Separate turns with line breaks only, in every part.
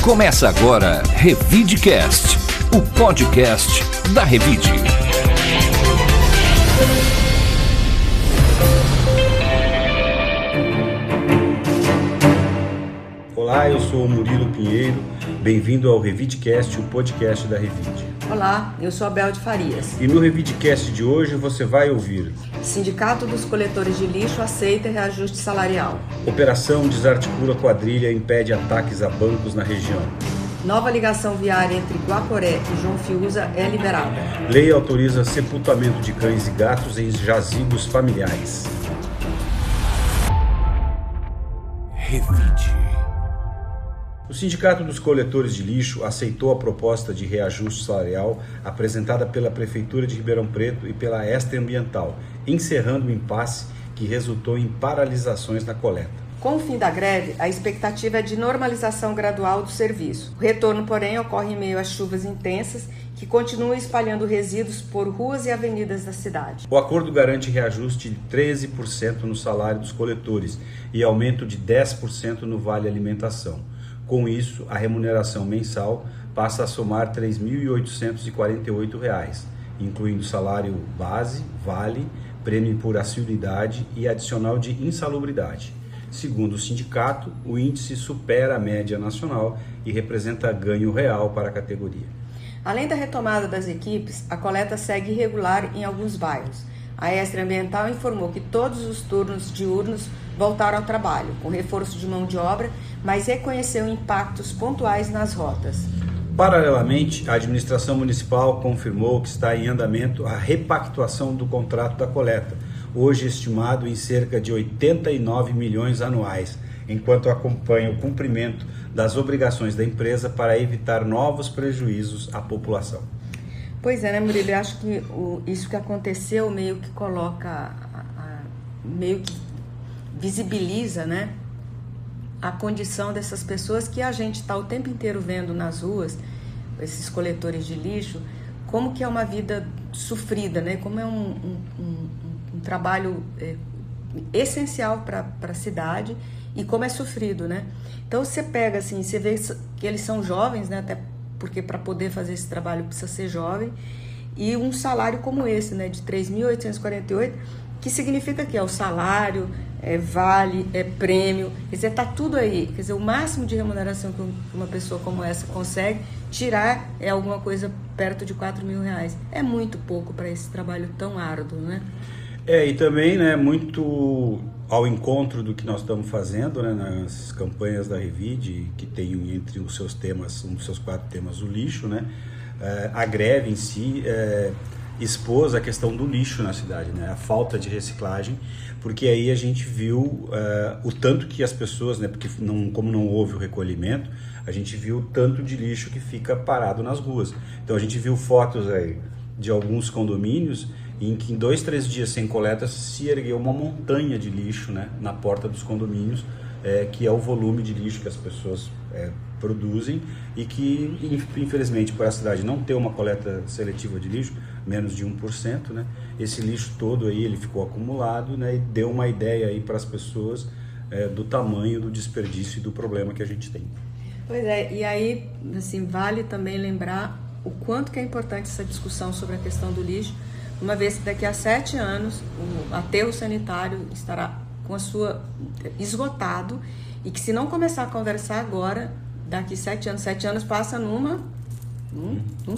Começa agora Revidecast, o podcast da Revide.
Olá, eu sou o Murilo Pinheiro, bem-vindo ao Revidecast, o podcast da Revide.
Olá, eu sou a Bel de Farias.
E no Revidecast de hoje você vai ouvir:
Sindicato dos Coletores de Lixo aceita reajuste salarial.
Operação desarticula quadrilha impede ataques a bancos na região.
Nova ligação viária entre Guaporé e João Fiuza é liberada.
Lei autoriza sepultamento de cães e gatos em jazigos familiares.
Revide.
O Sindicato dos Coletores de Lixo aceitou a proposta de reajuste salarial apresentada pela Prefeitura de Ribeirão Preto e pela Extra Ambiental, encerrando o impasse que resultou em paralisações na coleta.
Com o fim da greve, a expectativa é de normalização gradual do serviço. O retorno, porém, ocorre em meio às chuvas intensas que continuam espalhando resíduos por ruas e avenidas da cidade.
O acordo garante reajuste de 13% no salário dos coletores e aumento de 10% no vale alimentação. Com isso, a remuneração mensal passa a somar R$ 3.848, incluindo salário base, vale, prêmio por assiduidade e adicional de insalubridade. Segundo o sindicato, o índice supera a média nacional e representa ganho real para a categoria.
Além da retomada das equipes, a coleta segue irregular em alguns bairros. A Extra Ambiental informou que todos os turnos diurnos voltaram ao trabalho, com reforço de mão de obra, mas reconheceu impactos pontuais nas rotas.
Paralelamente, a administração municipal confirmou que está em andamento a repactuação do contrato da coleta, hoje estimado em cerca de 89 milhões anuais, enquanto acompanha o cumprimento das obrigações da empresa para evitar novos prejuízos à população.
Pois é, né, Murilo? Eu acho que isso que aconteceu meio que coloca, meio que visibiliza, né, a condição dessas pessoas que a gente está o tempo inteiro vendo nas ruas, esses coletores de lixo, como que é uma vida sofrida, né? Como é um trabalho essencial para a cidade e como é sofrido, né? Então você pega assim, você vê que eles são jovens, né? Até porque para poder fazer esse trabalho precisa ser jovem, e um salário como esse, né, de 3.848, que significa que é o salário, é vale, é prêmio, quer dizer, está tudo aí. Quer dizer, o máximo de remuneração que uma pessoa como essa consegue tirar é alguma coisa perto de R$4.000. É muito pouco para esse trabalho tão árduo, né?
E também, né, muito ao encontro do que nós estamos fazendo, né, nas campanhas da Revide, que tem entre os seus temas, um dos seus 4 temas, o lixo, né? A greve em si expôs a questão do lixo na cidade, né? A falta de reciclagem, porque aí a gente viu o tanto que as pessoas, né, porque como não houve o recolhimento, a gente viu o tanto de lixo que fica parado nas ruas. Então a gente viu fotos aí de alguns condomínios em que em 2, 3 dias sem coleta se ergueu uma montanha de lixo, né, na porta dos condomínios, que é o volume de lixo que as pessoas produzem e que, infelizmente, por a cidade não ter uma coleta seletiva de lixo, menos de 1%, né, esse lixo todo aí ele ficou acumulado, né, e deu uma ideia aí para as pessoas do tamanho do desperdício e do problema que a gente tem.
Pois é, e aí, assim, vale também lembrar o quanto que é importante essa discussão sobre a questão do lixo, uma vez que daqui a 7 anos o aterro sanitário estará com a sua esgotado, e que se não começar a conversar agora, daqui 7 anos passa num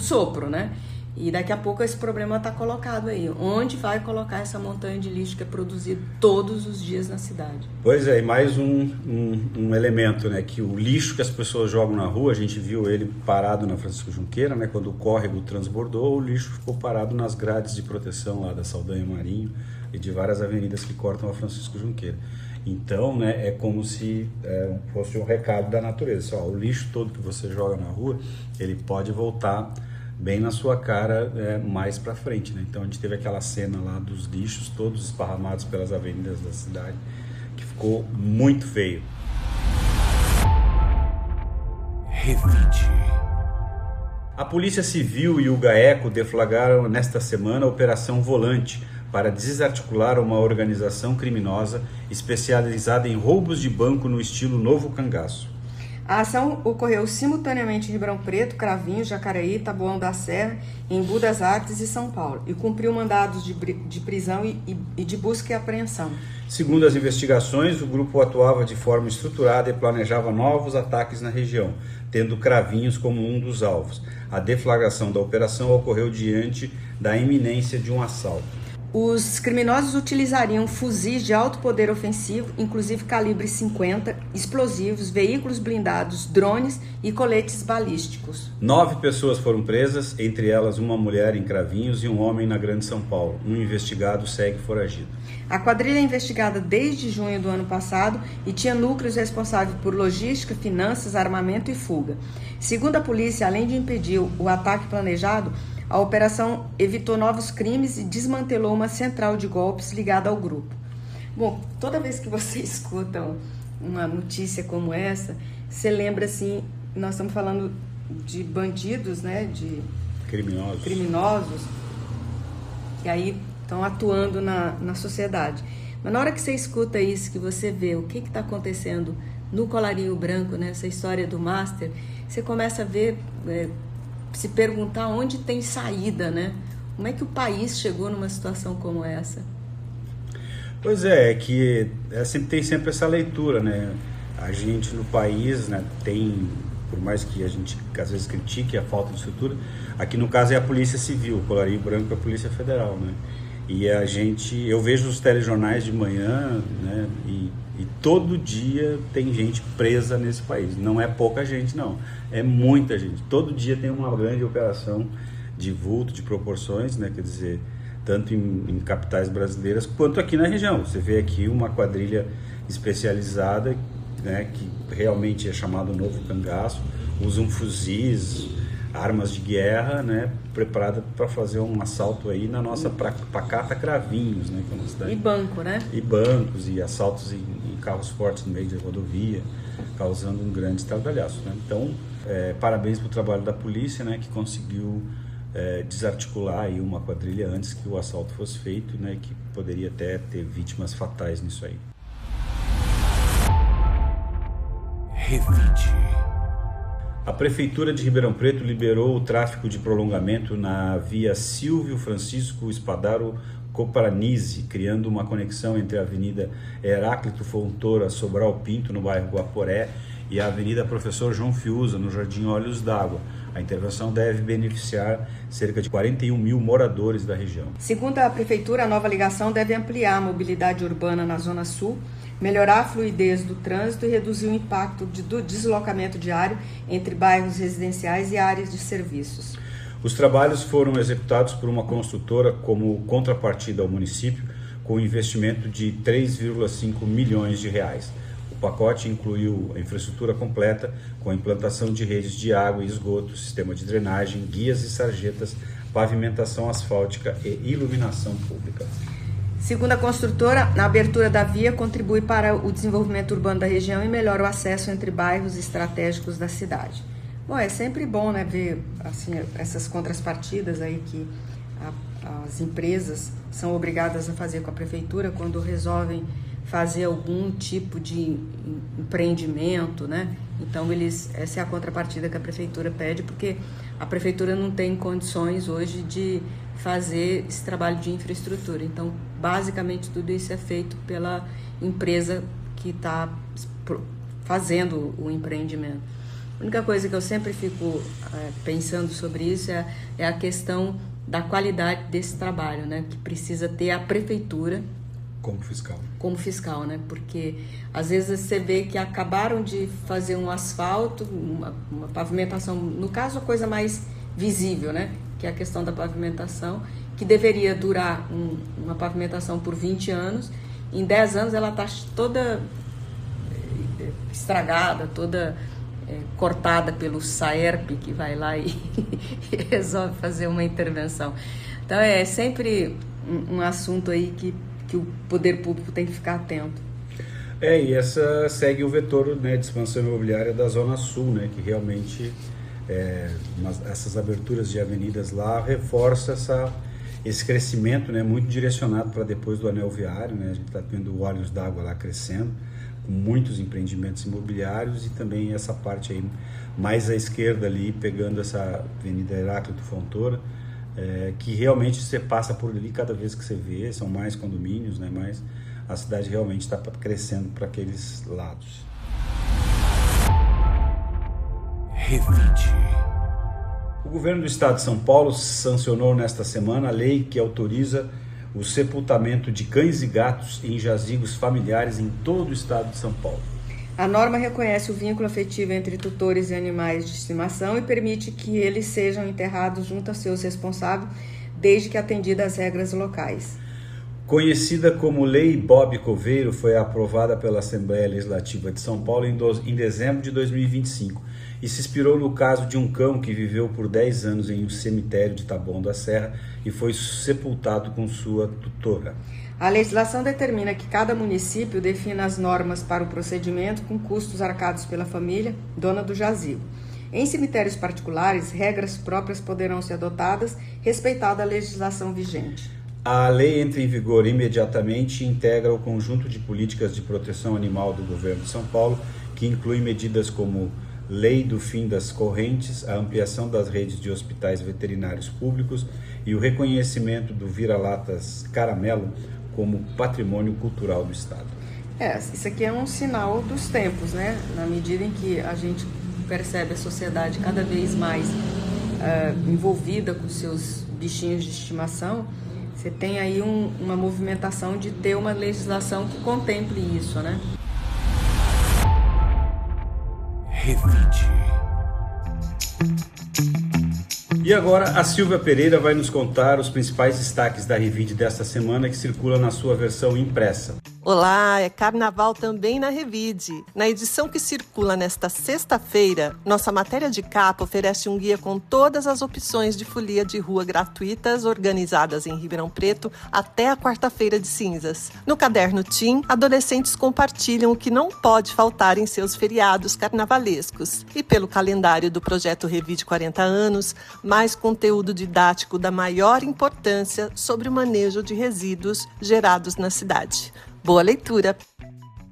sopro, né? E daqui a pouco esse problema está colocado aí. Onde vai colocar essa montanha de lixo que é produzido todos os dias na cidade?
Pois é, e mais um elemento, né? Que o lixo que as pessoas jogam na rua, a gente viu ele parado na Francisco Junqueira, né? Quando o córrego transbordou, o lixo ficou parado nas grades de proteção lá da Saldanha Marinho e de várias avenidas que cortam a Francisco Junqueira. Então, né, é como se fosse um recado da natureza. O lixo todo que você joga na rua, ele pode voltar bem na sua cara mais para frente, né? Então a gente teve aquela cena lá dos lixos todos esparramados pelas avenidas da cidade, que ficou muito feio.
Revide.
A Polícia Civil e o GAECO deflagraram nesta semana a Operação Volante para desarticular uma organização criminosa especializada em roubos de banco no estilo Novo Cangaço.
A ação ocorreu simultaneamente em Ribeirão Preto, Cravinhos, Jacareí, Taboão da Serra, Embu das Artes e São Paulo, e cumpriu mandados de prisão e de busca e apreensão.
Segundo as investigações, o grupo atuava de forma estruturada e planejava novos ataques na região, tendo Cravinhos como um dos alvos. A deflagração da operação ocorreu diante da iminência de um assalto.
Os criminosos utilizariam fuzis de alto poder ofensivo, inclusive calibre 50, explosivos, veículos blindados, drones e coletes balísticos.
9 pessoas foram presas, entre elas uma mulher em Cravinhos e um homem na Grande São Paulo. Um investigado segue foragido.
A quadrilha é investigada desde junho do ano passado e tinha núcleos responsáveis por logística, finanças, armamento e fuga. Segundo a polícia, além de impedir o ataque planejado, a operação evitou novos crimes e desmantelou uma central de golpes ligada ao grupo. Bom, toda vez que você escuta uma notícia como essa, você lembra assim, nós estamos falando de bandidos, né, de criminosos, que aí estão atuando na sociedade. Mas na hora que você escuta isso, que você vê o que está acontecendo no Colarinho Branco, né, essa história do Master, você começa a ver... se perguntar onde tem saída, né? Como é que o país chegou numa situação como essa?
Pois é que tem sempre essa leitura, né? A gente no país, né, tem, por mais que a gente às vezes critique a falta de estrutura, aqui no caso é a Polícia Civil, o Colarinho Branco é a Polícia Federal, né? E eu vejo os telejornais de manhã, né, e todo dia tem gente presa nesse país. Não é pouca gente, não. É muita gente. Todo dia tem uma grande operação de vulto, de proporções, né? Quer dizer, tanto em capitais brasileiras quanto aqui na região. Você vê aqui uma quadrilha especializada, né, que realmente é chamado Novo Cangaço, usam fuzis, armas de guerra, né, preparada para fazer um assalto aí na nossa pacata Cravinhos, né, que é uma cidade.
E banco, né?
E bancos e assaltos em carros fortes no meio da rodovia, causando um grande estardalhaço, né? Então, parabéns para o trabalho da polícia, né, que conseguiu desarticular aí uma quadrilha antes que o assalto fosse feito, né, que poderia até ter vítimas fatais nisso aí.
Revide.
A Prefeitura de Ribeirão Preto liberou o tráfego de prolongamento na via Silvio Francisco Espadaro Copranise, criando uma conexão entre a Avenida Heráclito Fontoura Sobral Pinto, no bairro Guaporé, e a Avenida Professor João Fiuza, no Jardim Olhos d'Água. A intervenção deve beneficiar cerca de 41 mil moradores da região.
Segundo a Prefeitura, a nova ligação deve ampliar a mobilidade urbana na Zona Sul, melhorar a fluidez do trânsito e reduzir o impacto do deslocamento diário entre bairros residenciais e áreas de serviços.
Os trabalhos foram executados por uma construtora como contrapartida ao município, com investimento de 3,5 milhões de reais. O pacote incluiu a infraestrutura completa, com a implantação de redes de água e esgoto, sistema de drenagem, guias e sarjetas, pavimentação asfáltica e iluminação pública.
Segundo a construtora, a abertura da via contribui para o desenvolvimento urbano da região e melhora o acesso entre bairros estratégicos da cidade. Bom, é sempre bom, né, ver assim, essas contrapartidas aí que as empresas são obrigadas a fazer com a prefeitura quando resolvem fazer algum tipo de empreendimento, né? Então essa é a contrapartida que a prefeitura pede, porque a prefeitura não tem condições hoje de fazer esse trabalho de infraestrutura. Então, basicamente, tudo isso é feito pela empresa que está fazendo o empreendimento. A única coisa que eu sempre fico pensando sobre isso é a questão da qualidade desse trabalho, né? Que precisa ter a prefeitura como fiscal, né? Porque às vezes você vê que acabaram de fazer um asfalto, uma pavimentação, no caso a coisa mais visível, né? Que é a questão da pavimentação, que deveria durar uma pavimentação por 20 anos, em 10 anos ela está toda estragada, toda cortada pelo SAERP, que vai lá e resolve fazer uma intervenção. Então é sempre um assunto aí que o poder público tem que ficar atento.
E essa segue o vetor, né, de expansão imobiliária da Zona Sul, né, que realmente essas aberturas de avenidas lá reforça esse crescimento, né, muito direcionado para depois do anel viário, né? A gente está vendo Olhos d'Água lá crescendo, com muitos empreendimentos imobiliários, e também essa parte aí mais à esquerda ali, pegando essa Avenida Heráclito Fontoura, que realmente você passa por ali cada vez que você vê, são mais condomínios, né? Mas a cidade realmente está crescendo para aqueles lados.
Revide.
O governo do estado de São Paulo sancionou nesta semana a lei que autoriza o sepultamento de cães e gatos em jazigos familiares em todo o estado de São Paulo.
A norma reconhece o vínculo afetivo entre tutores e animais de estimação e permite que eles sejam enterrados junto a seus responsáveis, desde que atendidas as regras locais.
Conhecida como Lei Bob Coveiro, foi aprovada pela Assembleia Legislativa de São Paulo em dezembro de 2025 e se inspirou no caso de um cão que viveu por 10 anos em um cemitério de Taboão da Serra e foi sepultado com sua tutora.
A legislação determina que cada município defina as normas para o procedimento com custos arcados pela família, dona do jazigo. Em cemitérios particulares, regras próprias poderão ser adotadas, respeitada a legislação vigente.
A lei entra em vigor imediatamente e integra o conjunto de políticas de proteção animal do governo de São Paulo, que inclui medidas como Lei do Fim das Correntes, a ampliação das redes de hospitais veterinários públicos e o reconhecimento do vira-latas caramelo como patrimônio cultural do Estado.
Isso aqui é um sinal dos tempos, né? Na medida em que a gente percebe a sociedade cada vez mais envolvida com seus bichinhos de estimação, você tem aí uma movimentação de ter uma legislação que contemple isso, né?
Revide.
E agora a Silvia Pereira vai nos contar os principais destaques da Revide desta semana, que circula na sua versão impressa.
Olá, é Carnaval também na Revide. Na edição que circula nesta sexta-feira, nossa matéria de capa oferece um guia com todas as opções de folia de rua gratuitas organizadas em Ribeirão Preto até a quarta-feira de cinzas. No caderno Tim, adolescentes compartilham o que não pode faltar em seus feriados carnavalescos. E pelo calendário do projeto Revide 40 anos, mais conteúdo didático da maior importância sobre o manejo de resíduos gerados na cidade. Boa leitura!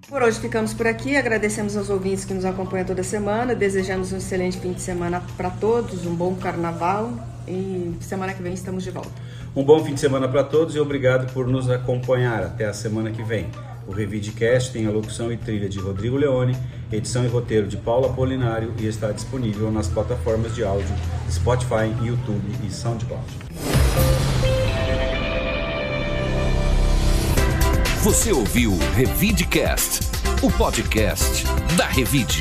Por hoje ficamos por aqui, agradecemos aos ouvintes que nos acompanham toda semana, desejamos um excelente fim de semana para todos, um bom carnaval e semana que vem estamos de volta.
Um bom fim de semana para todos e obrigado por nos acompanhar. Até a semana que vem. O Revidecast tem a locução e trilha de Rodrigo Leone, edição e roteiro de Paulo Apolinário e está disponível nas plataformas de áudio Spotify, YouTube e SoundCloud.
Você ouviu Revidecast, o podcast da Revide.